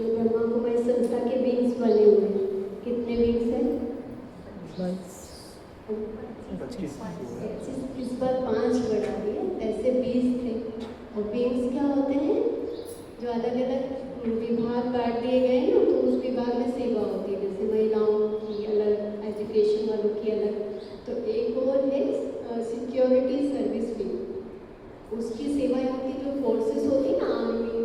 जो ब्रह्मा कुमारी संस्था के विंग्स बने हुए हैं, कितने विंग्स हैं? 25। इस बार 5 बढ़ा दिए, ऐसे 20 थे। और विंग्स क्या होते हैं? जो अलग अलग विभाग बांट दिए गए हैं ना, तो उस विभाग में सेवा होती है, जैसे महिलाओं की अलग, एजुकेशन वालों की अलग। तो एक और है सिक्योरिटी सर्विस विंग, उसकी सेवाएं होती, जो फोर्सेस होती है ना आर्मी,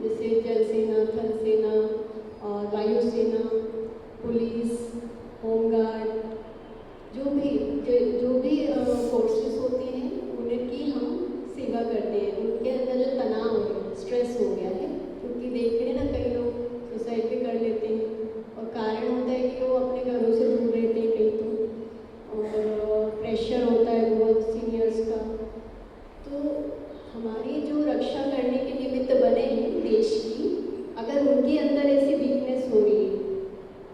जैसे जल सेना, थल सेना और वायुसेना, पुलिस, होमगार्ड, जो भी फोर्सेस होती हैं उनकी हम सेवा करते हैं। उनके अंदर जो तनाव है, स्ट्रेस हो गया है, क्योंकि देख रहे हैं ना कई लोग सुसाइड भी कर लेते हैं, और कारण होता है कि वो अपने घरों से दूर रहते हैं कहीं तो, और प्रेशर होता है बहुत सीनियर्स का। तो हमारी जो रक्षा करने के निमित्त बने हैं देश की, अगर उनके अंदर ऐसी वीकनेस हो रही है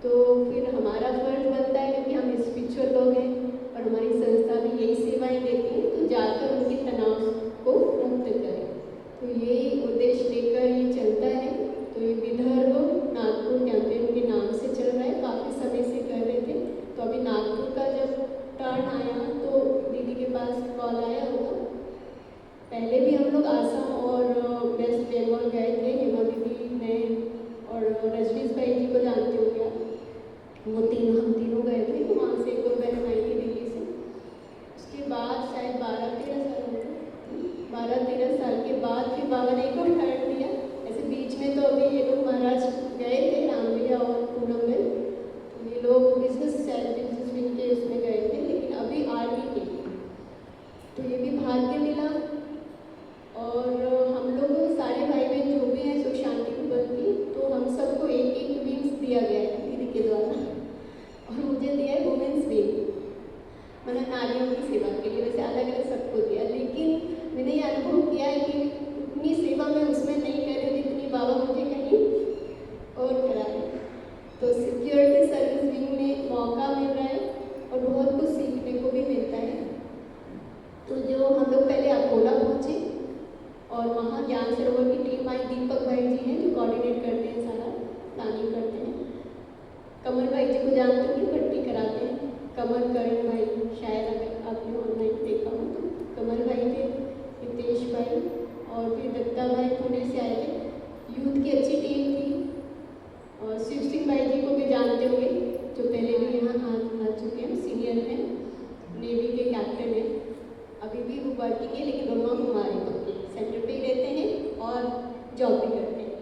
तो फिर हमारा फर्ज बनता है, क्योंकि हम स्पिरिचुअल लोग हैं और हमारी संस्था भी यही सेवाएं देती है, तो जाकर उनके तनाव को मुक्त करें। तो यही उद्देश्य लेकर ये चलता है। तो ये विदर्भ नागपुर कैंपेन के नाम से चल रहा है, काफ़ी समय से कर रहे थे। तो अभी नागपुर का जब टर्न आया तो दीदी के पास कॉल आया होगा। पहले भी हम लोग आसाम और वेस्ट बंगाल गए थे, हेमा दीदी, मैं और रजनीश भाई जी को जानते हो क्या, वो हम तीनों गए थे। तो वहाँ से एक और बहन आई थी दिल्ली से। उसके बाद शायद 12-13 साल के बाद फिर बाबा ने एक और टर्न दिया। ऐसे बीच में तो अभी ये लोग महाराज गए थे, रामलिया और पूनम में, ये लोग बिजनेस विंग के उसमें गए थे, लेकिन अभी आर्मी के। तो ये भी भाग्य मिला। और हम लोग सारे भाई बहन जो भी हैं सुख शांति को बनती, तो हम सबको एक एक विंग्स दिया गया है दीदी के द्वारा, और मुझे दिया है वुमेन्स विंग, मतलब नारियों की सेवा के लिए। वैसे अलग अलग सबको दिया, लेकिन मैंने ये अनुभव किया है कि उतनी सेवा मैं उसमें नहीं कर रही जितनी बाबा मुझे कहीं और करा है। तो सिक्योरिटी सर्विस विंग में मौका मिल रहा है और बहुत कुछ सीखने को भी मिलता है। तो जो हम लोग पहले अकोला पहुँचे और वहाँ ज्ञान सरोवर की टीम आई, दीपक भाई जी हैं जो कोऑर्डिनेट करते हैं, सारा प्लानिंग करते हैं। कमल भाई जी को जानते हो, भट्टी कराते हैं, कमल करण भाई, शायद अगर आपने ऑनलाइन देखा हो तो। कमल भाई थे, हितेश भाई, और फिर दत्ता भाई पुणे से आए थे। यूथ की अच्छी टीम थी। और शिव सिंह भाई जी को भी जानते होंगे, जो पहले भी यहाँ आ चुके हैं, सीनियर हैं, नेवी के कैप्टन हैं, अभी भी वो वर्किंग है, लेकिन ब्रह्मा कुमारी सेंटर पे ही रहते हैं और जॉब भी करते हैं।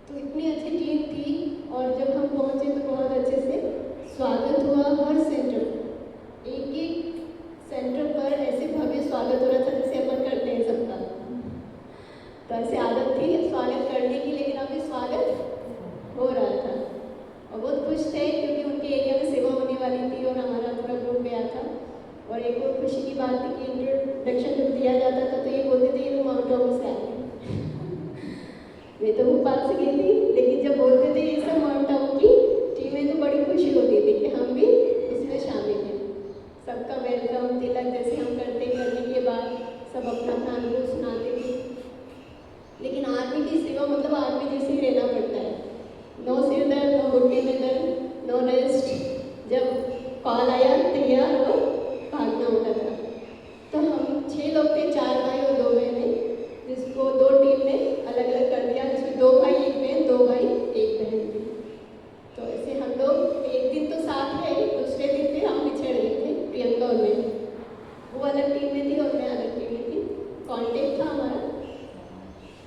तो इतनी अच्छी टीम थी। और जब हम पहुँचे तो बहुत अच्छे से स्वागत हुआ। हर सेंटर, एक एक सेंटर पर ऐसे भव्य स्वागत हो रहा था जैसे अपन करते हैं सबका। तो ऐसे आदत थी स्वागत करने की, लेकिन अभी स्वागत हो रहा था और बहुत खुश थे, क्योंकि उनके एरिया में सेवा होने वाली थी और हमारा पूरा ग्रुप गया था। और एक और खुशी की बात थी कि इंट्रोडक्शन जब दिया जाता था तो ये बोलते थे ये लोग माउंट आबू से आए। मैं तो भोपाल से गई थी, लेकिन जब बोलते थे ये सब माउंट आबू की टीमें, तो बड़ी खुशी होती थी कि हम भी इसमें शामिल हैं। सबका वेलकम तिलक जैसे हम करने के बाद सब अपना अपना अनुभव सुनाते थे। लेकिन आर्मी की सेवा मतलब आर्मी जैसे ही रहना पड़ता है, नो सिर दर्द, नो घुटने में दर्द, नो रेस्ट। जब कॉल आया तैयार हो भागना होता था। तो हम 6 लोग थे, 4 भाई और 2 बहनें, जिसको 2 टीम ने अलग अलग कर दिया, जिसमें 2 भाई 1 बहन, 2 भाई 1 बहन थी। तो ऐसे हम लोग एक दिन तो साथ रहे, दूसरे दिन फिर हम बिछड़ गए थे, प्रियंका और मैं। वो अलग टीम में थी और मैं अलग टीम में थी। कॉन्टेक्ट था हमारा।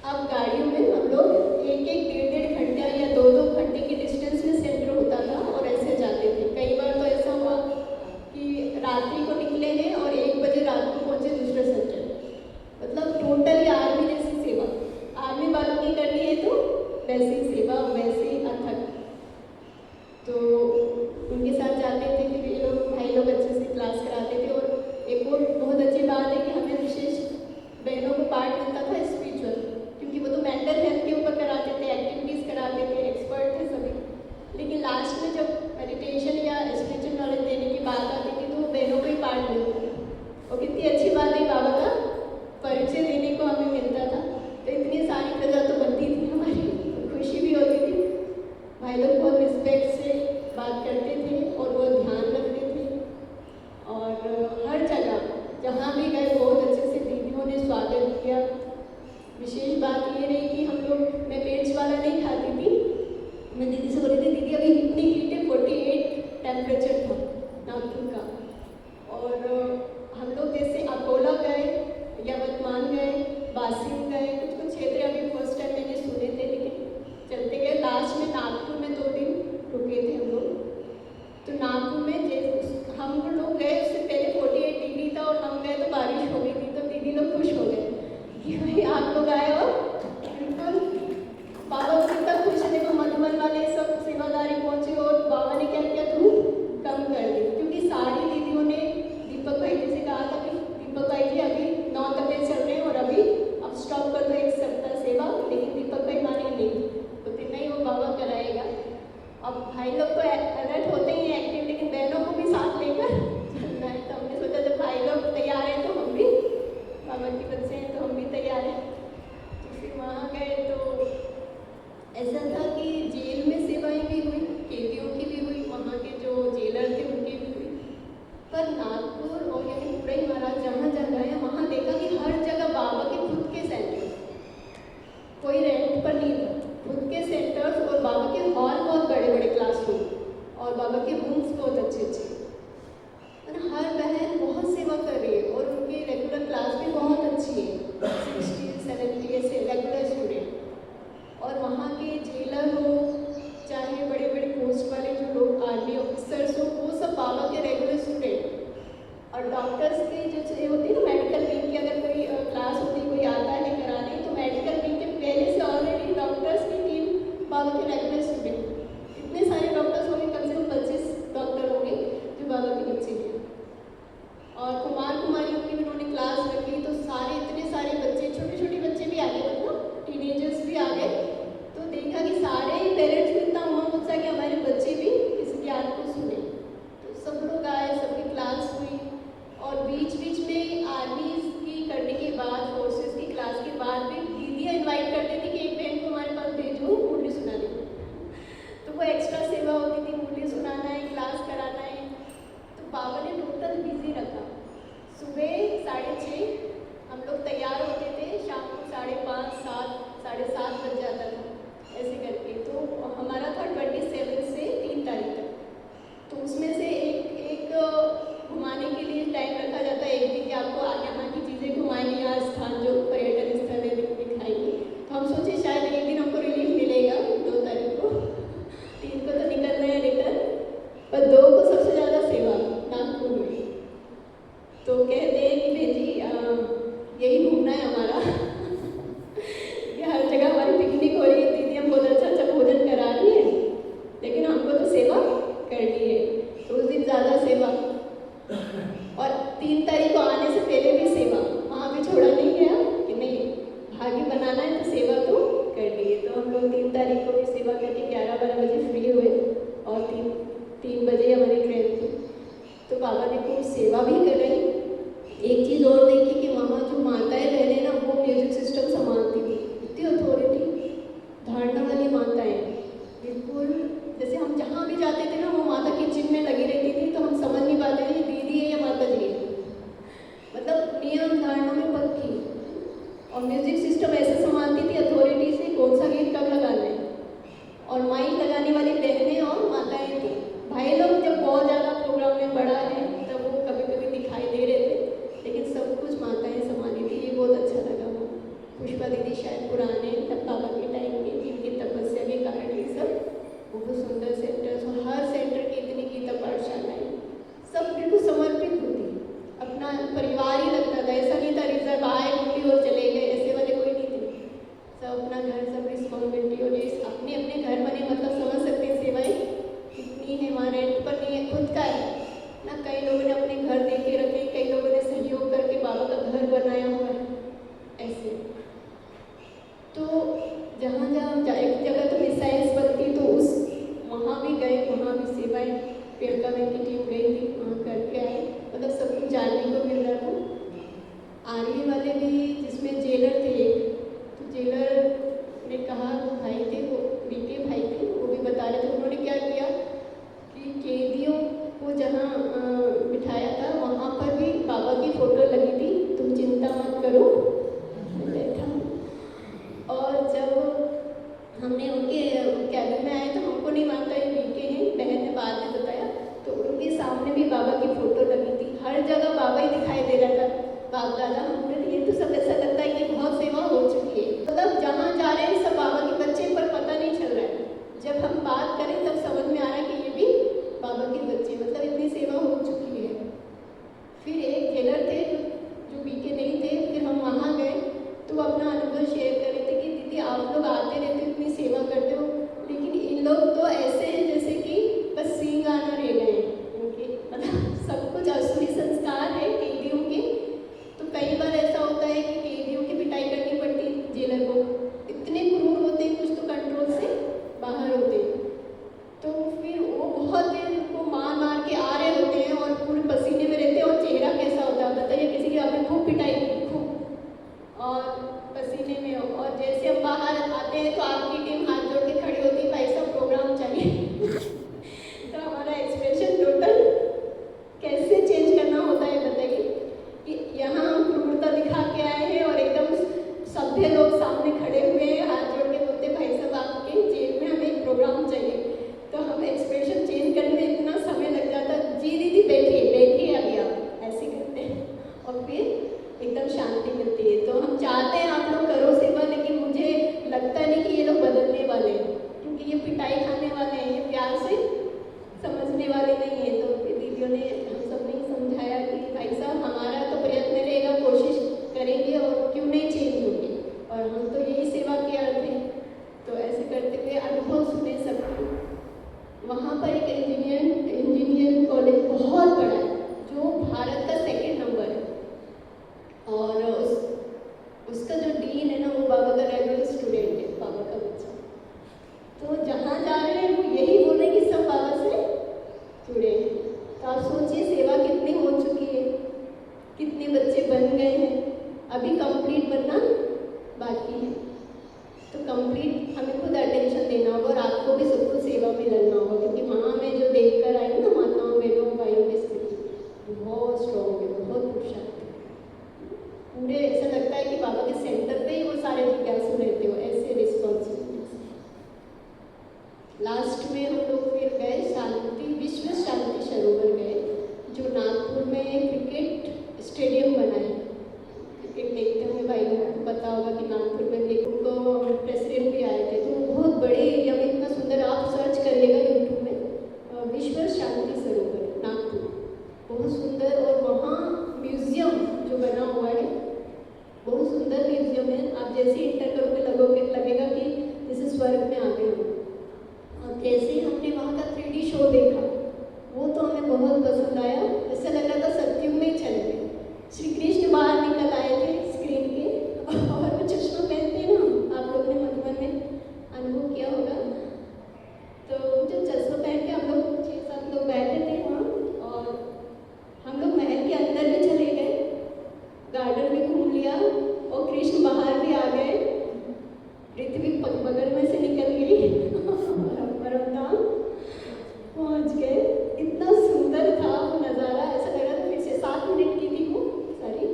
अब गाड़ियों में हम लोग 1-1, 1.5 घंटे या 2-2 घंटे के डिस्टेंस में सेंटर होता था और ऐसे जाते थे। कई बार तो ऐसा हुआ कि रात्रि को निकले हैं और 1 बजे रात को पहुँचे दूसरे सेंटर। मतलब टोटली आर्मी जैसी सेवा, आर्मी वालों की करनी है तो वैसी सेवा, वैसी अथक। तो उनके साथ जाते थे, फिर ये लोग भाई लोग अच्छे से क्लास कराते थे। और एक और बहुत अच्छी बात है कि हमें विशेष बहनों को पार्ट मिलता था स्पिरिचुअल, क्योंकि वो तो मेंटल हेल्थ के ऊपर कराते थे, एक्टिविटीज़ कराते थे, एक्सपर्ट थे सभी। लेकिन लास्ट में जब मेडिटेशन या स्पिरिचुअल नॉलेज देने की बात आती थी तो वो बहनों को ही पार्ट मिलता था। और कितनी अच्छी बात है, बाबा का परिचय देने को हमें मिलता था। तो इतनी सारी प्रजा तो बनती थी हमारी, बात ये रही कि हम लोग, मैं मिर्च वाला नहीं खाती थी। मैं दीदी से बोल रही थी, दीदी अभी इतनी हीट है, 48 टेम्परेचर था नागपुर का। और हम लोग जैसे अकोला गए, यवतमाल गए, वाशिम गए, कुछ कुछ क्षेत्र अभी फर्स्ट टाइम मैंने सुने थे, लेकिन चलते गए। लास्ट में नागपुर में 2 दिन रुके थे हम लोग। तो नागपुर में हम लोग गए, उससे पहले 48 डिग्री था और हम गए तो बारिश हो गई थी। तो दीदी लोग खुश हो गए कि भाई आप लोग आए हो, बिल्कुल बाबा लोग कितना खुश है। देखो मधुबन वाले सब सेवादारी पहुंचे और बाबा ने क्या किया, तू कम कर दी। क्योंकि सारी दीदियों ने दीपक भाई जी से कहा था कि दीपक भाई जी अभी 9 तक चल रहे हैं और अभी अब स्टॉप कर दो 1 सप्ताह सेवा, लेकिन दीपक भाई माने नहीं, तो फिर नहीं, वो बाबा कराएगा। अब भाई लोग तो अलर्ट होते ही हैं एक्टिव, लेकिन बहनों को भी साथ लेकर चलना है। तो हमने सोचा जब भाई लोग तैयार हैं तो हम भी, बाबा के बच्चे हैं तो हम भी तैयार हैं। तो फिर वहाँ गए तो ऐसा था कि जेल में सेवाएं भी हुई, कैदियों की भी हुई, वहाँ के जो जेलर थे उनकी भी हुई। पर नागपुर और यानी पूरा ही महाराज जहाँ जगह है, वहाँ देखा कि हर जगह बाबा के खुद के सेंटर, कोई रेंट पर नहीं था, खुद के सेंटर्स और बाबा के हॉल बहुत बड़े बड़े क्लासरूम और बाबा के रूम्स बहुत अच्छे अच्छे। हर बहन बहुत सेवा कर रही है और उनकी रेगुलर क्लास भी बहुत अच्छी है, 60-70 ऐसे रेगुलर स्टूडेंट। और वहाँ के जेलर हो, चाहे बड़े बड़े पोस्ट वाले जो लोग आर्मी ऑफिसर्स हो, वो सब बाबा के रेगुलर स्टूडेंट। और डॉक्टर्स के जो होती है ना मेडिकल विंग की, अगर कोई क्लास होती है, कोई आता है कराने, तो मेडिकल विंग के पहले से ऑलरेडी डॉक्टर्स की टीम बाबा के रेगुलर स्टूडेंट। इतने सारे डॉक्टर्स होंगे, कम से कम 25 डॉक्टर होंगे जो बाबा के बच्चे हैं। और कुमार कुमारियों की भी उन्होंने क्लास रखी, तो सारे इतने सारे बच्चे, छोटे छोटे बच्चे भी आ गए, मतलब टीनेजर्स भी आ गए। तो देखा कि सारे ही पेरेंट्स को इतना उमंग होता है कि हमारे बच्चे भी इस ज्ञान को सुने। तो सब लोग आए, सबकी क्लास हुई। और बीच बीच में आर्मी की करने के बाद, फोर्सेस की क्लास के बाद भी दीदियाँ इन्वाइट करती थी कि एक बहन को हमारे पास भेजो, मुरली सुना दे। तो वो एक्स्ट्रा सेवा होती थी, मुरली सुनाना है, क्लास कराना है। तो बाबा ने टोटल बिजी रखा। सुबह 6:30 हम लोग तैयार होते थे, शाम को 5:30, 7, 7:30 बज जाता था ऐसे करके। तो हमारा था 27 से 3 तारीख तक। तो उसमें से एक घुमाने के लिए टाइम रखा जाता है, एक दिन कि आपको यहाँ की चीज़ें घुमाएंगे, यहाँ स्थान जो पर्यटन स्थल है दिखाएंगे। तो हम सोचे शायद एक दिन हमको रिलीफ मिलेगा 2 तारीख को, 3 को तो निकल रहे हैं रिटर्न, पर 2 को सबसे ज़्यादा सेवा नागपुर में। तो कहते हैं कि बेटी यही घूमना है हमारा कि हर जगह हमारी पिकनिक हो रही है, दीदी हम बहुत अच्छा अच्छा भोजन करा रही है, लेकिन हमको तो सेवा करनी है। तो उस दिन ज़्यादा सेवा, और 3 तारीख को आने से पहले भी सेवा, वहाँ भी छोड़ा नहीं गया कि नहीं भाग्य बनाना है तो सेवा तो करनी है। तो हम लोग 3 तारीख को भी सेवा करके 11-12 बजे फ्री हुए और 3 बजे हमारी ट्रेन थी। तो बाबा ने खूब सेवा भी कर रही। एक चीज़ और देखी कि वहाँ जो माताएं बहनें ना, वो म्यूजिक सिस्टम संभालती थी, इतनी अथॉरिटी, धारणा वाली माताएं, बिल्कुल जैसे हम जहाँ भी जाते थे ना, वो माता किचन में लगी रहती थी, तो हम समझ नहीं पाते थे दीदी है या माता जी है, मतलब नियम धारणा में पक्की। और म्यूजिक सिस्टम ऐसे संभालती थी अथॉरिटी से, कौन सा गीत कब लगाना है। और माइक लगाने वाली बहनें और माताएं थी। भाई लोग जब बहुत ज़्यादा प्रोग्राम में बड़ा है तब वो कभी कभी दिखाई दे रहे थे, लेकिन सब कुछ माताएं संभाली थी। ये बहुत अच्छा लगा। वो पुष्पा दीदी शायद पुराने तब बाबा के टाइम की, जिनकी तपस्या के कारण ये सब बहुत सुंदर सेंटर्स, और हर सेंटर की इतनी गीता पाठशालाएँ, सब बिल्कुल समर्पित होती, अपना परिवार ही लगता था। ऐसा नहीं था रिजर्व आए होंगे और चले गए, ऐसे वाले कोई नहीं थे। सब अपना घर, सब रिस्पॉन्सिबिलिटी, और ये अपने अपने घर बने, मतलब समझ सकते हैं सेवाएँ कितनी है। वहाँ रेंट पर नहीं है, खुद का है ना। कई लोगों ने अपने घर दे के रखे, कई लोगों ने सहयोग करके बाबा का घर बनाया हुआ है ऐसे। तो जहाँ जहाँ हम जाए, एक जगह तो मिसाइल्स बनती, तो उस वहाँ भी गए, वहाँ भी सेवाएं, प्रियंका बहन की टीम गई थी, वहाँ करके आए। मतलब सब कुछ जानने को मिल रहा था। आर्मी वाले भी, जिसमें जेलर थे एक, तो जेलर ने कहा, वो भाई थे, वो बीके भाई थे, वो भी बाप दादा हमें ये तो सब ऐसा लगता है कि बहुत सेवा हो चुकी है, मतलब जहाँ जा रहे हैं सब बाबा के बच्चे, पर पता नहीं चल रहा है। जब हम बात करें तब समझ में आ रहा है कि ये भी बाबा के बच्चे, मतलब इतनी सेवा हो चुकी है। फिर एक जेलर थे जो बीके नहीं थे, फिर हम वहाँ गए तो वो अपना अनुभव शेयर कर रहे थे कि दीदी आप लोग आते रहते हो, इतनी सेवा करते हो, लेकिन इन लोग तो ऐसे हैं जैसे कि बस सींग आना रह गए हैं इनके, मतलब सब कुछ असली संस्कार है कैदियों के। तो कई बार ऐसा होता है कि कैदियों की पिटाई करनी पड़ती है जेलर को, इतने क्रूर होते हैं, कुछ तो कंट्रोल से बाहर होते हैं। तो फिर वो बहुत देर उनको मार मार के आ रहे होते हैं और पूरे पसीने में रहते हैं, और चेहरा कैसा होता है बताइए, किसी की आपने खूब पिटाई की, खूब और पसीने में, और जैसे हम बाहर आते हैं तो आपकी टीम हाथ जोड़ के खड़ी होती है, भाई साहब प्रोग्राम चाहिए। तो हमारा एक्सप्रेशन टोटल कैसे चेंज करना होता है बताइए कि यहाँ हम क्रूरता दिखा के आए हैं और एकदम सभ्य लोग सामने खड़े हुए हैं, हाथ जोड़ के बोलते भाई साहब आपके जेल में हमें एक प्रोग्राम चाहिए। तो हम एक्सप्रेशन चेंज करने में इतना समय लग जाता, जी दीदी बैठिए बैठिए अभी आप, ऐसे करते हैं और फिर एकदम शांति मिलती है। तो हम चाहते हैं आप लोग करो सेवा, लेकिन मुझे लगता नहीं कि ये लोग बदलने वाले हैं, क्योंकि ये पिटाई खाने वाले हैं, ये प्यार से समझने वाले नहीं है। तो दीदियों ने हम सब ने समझाया कि भाई साहब हमारा तो प्रयत्न रहेगा, कोशिश करेंगे और क्यों नहीं चेंज होंगे, और हम तो यही सेवा के अर्थ हैं। तो ऐसे करते हुए अनुभव सुने सबको। वहाँ पर एक इंजीनियरिंग कॉलेज बहुत बड़ा है जो भारत का 2nd नंबर है, और उसका जो डीन है ना वो बाबा का रेगुलर स्टूडेंट है, बाबा का बच्चा। तो जहाँ जा रहे हैं वो यही बोल रहे हैं कि सब बाबा से जुड़े हैं। तो आप सोचिए सेवा कितनी हो चुकी है, कितने बच्चे बन गए हैं, अभी कंप्लीट बनना बाकी है। तो कंप्लीट हमें खुद अटेंशन देना होगा और आपको भी सबको सेवा में लगना होगा, क्योंकि वहाँ में जो देख कर आई ना माताओं बहनों भाइयों की स्थिति बहुत स्ट्रॉन्ग है, बहुत पुरुषार्थ है। पूरे ऐसा लगता है कि बाबा के सेंटर पे ही वो सारे जिज्ञासु रहते हो, ऐसे रिस्पॉन्सिबिलिटीज। लास्ट में हम लोग फिर गए शांति विश्व शांति सरोवर गए, जो नागपुर में क्रिकेट स्टेडियम बना है। क्रिकेट देखते हुए भाई को पता होगा कि नागपुर में भी उनको प्रेसिडेंट भी आए थे, तो बहुत बड़े एरिया में, इतना सुंदर, आप सर्च करिएगा यूट्यूब में विश्व शांति सरोवर नागपुर, बहुत सुंदर। और वहाँ म्यूजियम जो बना हुआ है, बहुत सुंदर म्यूजियम है। आप जैसे ही इंटर करोगे लगेगा कि जैसे स्वर्ग में आ गए हो। और जैसे ही हमने वहाँ का 3D शो देखा, वो तो हमें बहुत पसंद आया, ऐसा लग रहा था सत्युग में ही चले गए। श्री कृष्ण बाहर निकल आए थे स्क्रीन के, और वो चश्मा पहनते हैं ना, आप लोग ने मधुबन में अनुभव किया होगा। तो जो चश्मा पहन के हम लोग 6-7 लोग बैठे थे वहाँ, और हम लोग महल के अंदर भी चले गए, गार्डन भी घूम लिया, और कृष्ण बाहर भी आ गए, पृथ्वी बगल में से निकल गई परमधाम पहुँच गए। इतना सुंदर था वो नज़ारा, ऐसा लग रहा था फिर से 7 मिनट की थी वो सारी।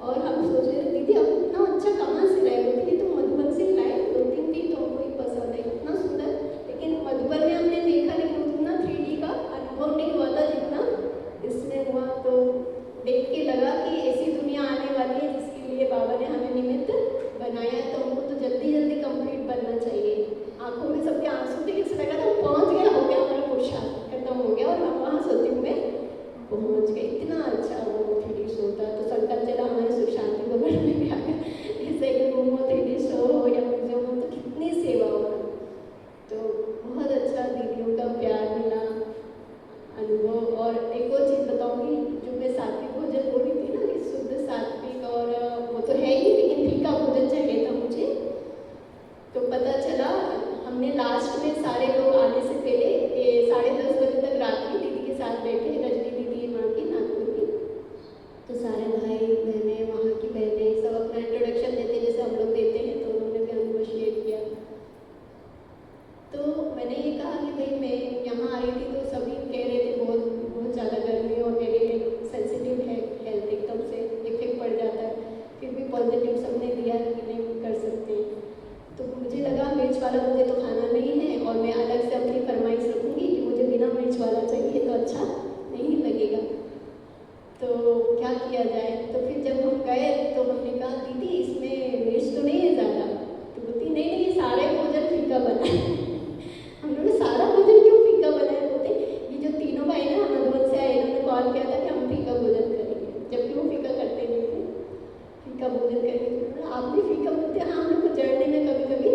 और हम सोच रहे थे दीदी आप इतना अच्छा कहाँ से लाए, बोलती ये तो मधुबन से लाए, 2-3 थी तो हमको ही पसंद है, इतना सुंदर। लेकिन मधुबन में हमने देखा, लेकिन उतना 3D का अनुभव नहीं हुआ था जितना इसमें हुआ। तो देख के लगा कि ऐसी दुनिया आने वाली है जिसके लिए बाबा ने हमें निमित्त बनाया है, तो हमको तो जल्दी जल्दी कंप्लीट बनना चाहिए। आंखों में सबके आंसू थे, किसी लगा था पहुँच गया, हो गया हमारा पुरुषार्थ खत्म हो गया, और हम वहाँ सत्युग में पहुँच गए। इतना अच्छा वो 3D शो था। तो संकल्प चला हमारे सुख शांति भवन में भी आ गया, ऐसे कि रूम हो, 3D शो हो या म्यूजियम हो, तो कितनी सेवा हो। तो बहुत अच्छा दीदियों का प्यार मिला, अनुभव। और एक और चीज़ बताऊँगी, जो मैं सात्विक भोजन बोल रही थी ना कि शुद्ध सात्विक, और वो तो है ही, लेकिन फीका भोजन चाहिए था मुझे। तो पता चला हमने लास्ट में सारे लोग आने से पहले 10:30 बजे तक रात्रि दीदी के साथ बैठे, रजनी दीदी वहाँ की नागपुर की। तो सारे भाई बहनें, वहाँ की बहनें सब अपना इंट्रोडक्शन देते जैसे हम लोग देते हैं, तो उन्होंने भी अनुभव शेयर किया। तो मैंने ये कहा कि भाई मैं यहाँ आई थी तो सभी कह रहे थे बहुत बहुत ज़्यादा गर्मी, और मेरे सेंसिटिव है हेल्थ, एकदम से इफेक्ट पड़ जाता है, फिर भी पॉजिटिव सबने दिया कि नहीं कर सकते हैं। तो मुझे लगा मिर्च वाला मुझे तो खाना नहीं है, और मैं अलग से अपनी फरमाइश रखूँगी कि मुझे बिना मिर्च वाला चाहिए, तो अच्छा नहीं लगेगा। तो क्या किया जाए। तो फिर जब हम गए तो हमने कहा दीदी इसमें मिर्च तो नहीं है ज़्यादा, तो बोलती नहीं नहीं ये सारा ही भोजन फीका बना है। हम लोग सारा भोजन क्यों फीका बना है? बोलते ये जो तीनों भाई ना मधुबन से आए इन्होंने कॉल किया था कि हम फीका भोजन करेंगे, जबकि वो फीका करते नहीं थे। फीका भोजन करेंगे, आप भी फीका बोलते हैं? हाँ हम लोग जर्नी में कभी कभी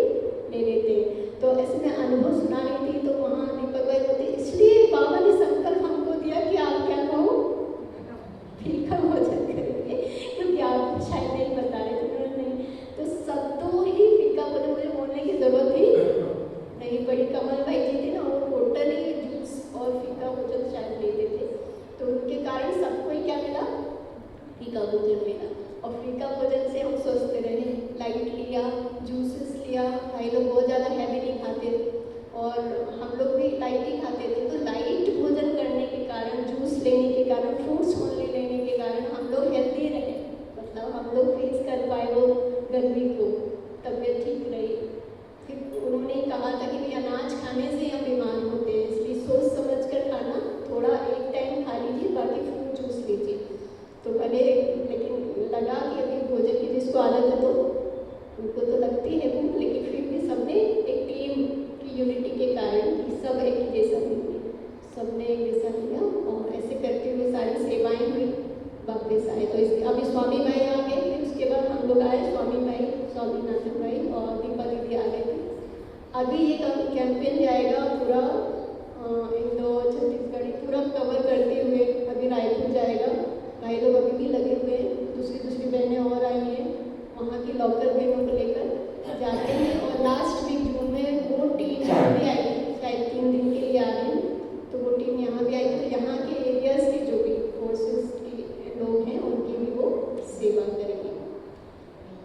ले लेते हैं। तो ऐसे मैं अनुभव सुना रही थी तो वहाँ दीपक भाई बोलते इसलिए बाबा ने संकल्प हमको दिया कि आप क्या कहो फीका भोजन करेंगे, क्योंकि आप शायद नहीं बता रहे थे। नहीं तो सब तो ही फीका भोजन, मुझे बोलने की जरूरत ही नहीं पड़ी। कमल भाई जी थे ना वो टोटली जूस और फीका भोजन शायद लेते थे, तो उनके कारण सबको ही क्या मिला? फीका भोजन मिला। और फीका भोजन से हम स्वस्थ रहे, लाइट लिया, जूसेस लिया। भाई लोग बहुत ज़्यादा हैवी नहीं खाते और हम लोग भी लाइट ही खाते थे। तो लाइट भोजन करने के कारण, जूस लेने के कारण, फ्रूट्स ओनली लेने के कारण हम लोग हेल्दी रहे, मतलब हम लोग फेस कर पाए वो गर्मी को, तबीयत ठीक रही। फिर उन्होंने कहा था कि भाई अनाज खाने से हम बीमार होते हैं, इसलिए सोच समझ कर खाना, थोड़ा एक टाइम खा लीजिए, बाकी फ्रूट जूस लीजिए। तो भले लेकिन लगा कि अभी भोजन की जिसको आदत है तो उनको तो लगती है भूख, लेकिन फिर भी सबने एक टीम की यूनिटी के कारण कि सब एक ही जैसा लिए, सबने एक जैसा लिया और ऐसे करते हुए सारी सेवाएं हुई, वापस आए। तो इस अभी स्वामी भाई आ गए, फिर उसके बाद हम लोग आए, स्वामी भाई, स्वामीनाथन भाई और दीपा दीदी आ गए थे। अभी ये कैंपेन जाएगा पूरा इंदौर, छत्तीसगढ़ पूरा कवर करते हुए अभी रायपुर जाएगा। भाई लोग अभी भी लगे हुए हैं, दूसरी बहनें और आई हैं, वहाँ की लोकल बहनों को लेकर जाते हैं। और लास्ट वीक जून में वो टीम यहाँ भी आई थी, शायद 3 दिन के लिए आ रहे हैं, तो वो टीम यहाँ भी आई। तो यहाँ के एरियाज़ के जो भी फोर्सेस के लोग हैं उनकी भी वो सेवा करेंगे।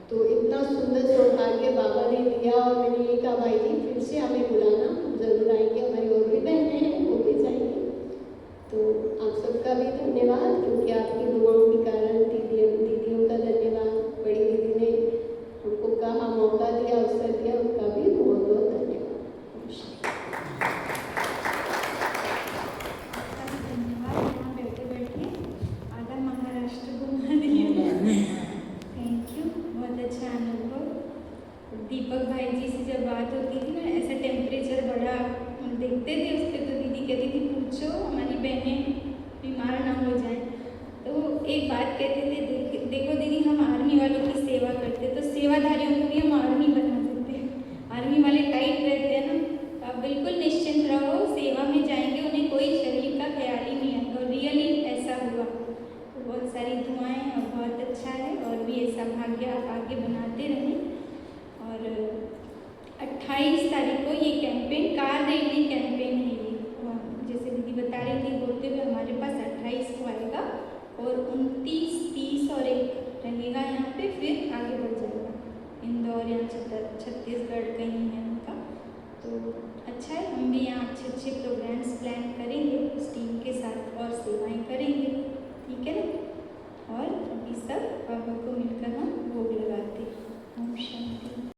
तो इतना सुंदर सौभाग्य बाबा ने दिया और मैंने ये कहा भाई जी फिर से हमें बुलाना, हम ज़रूर आएंगे, हमारी और भी बहनें हैं वो भी जाएंगे। तो आप सबका भी धन्यवाद, क्योंकि आपकी दुआओं के कारण, दीदियों का धन्यवाद, बड़ी दीदी ने हमको कहा, मौका दिया, अवसर दिया, उनका भी बहुत बहुत धन्यवाद। धन्यवाद, यहाँ बैठे बैठे आधा महाराष्ट्र घुमा दिया। थैंक यू, बहुत अच्छा अनुभव। दीपक भाई जी से जब बात होती थी ना, ऐसा टेम्परेचर बढ़ा हम देखते थे उस पर, तो दीदी कहती थी पूछो हमारी बहनें बीमार ना हो जाए। तो एक बात कहते थे, देखो दीदी हम आर्मी वालों की सेवा करते, तो सेवाधारियों को भी हम आर्मी बना देते हैं। आर्मी वाले टाइट रहते हैं ना, तो आप बिल्कुल निश्चिंत रहो, सेवा में जाएंगे, उन्हें कोई शरीर का ख्याल ही नहीं आएगा। और रियली ऐसा हुआ। तो बहुत सारी दुआएं और बहुत अच्छा है, और भी ऐसा भाग्य आप आगे बनाते रहें। और 28 तारीख को ये कैंपेन कार रैली कैंपेन है। ये जैसे दीदी बता रही थी बोलते हुए हमारे पास 28 को आएगा और 29, 30 और 1 रहेगा यहाँ पे, फिर आगे बढ़ जाएगा इंदौर या छत्तीसगढ़ कहीं है उनका। तो अच्छा है, हम भी यहाँ अच्छे अच्छे प्रोग्राम्स प्लान करेंगे उस टीम के साथ और सेवाएं करेंगे, ठीक है ना। और अभी सब बाबा को मिलकर हम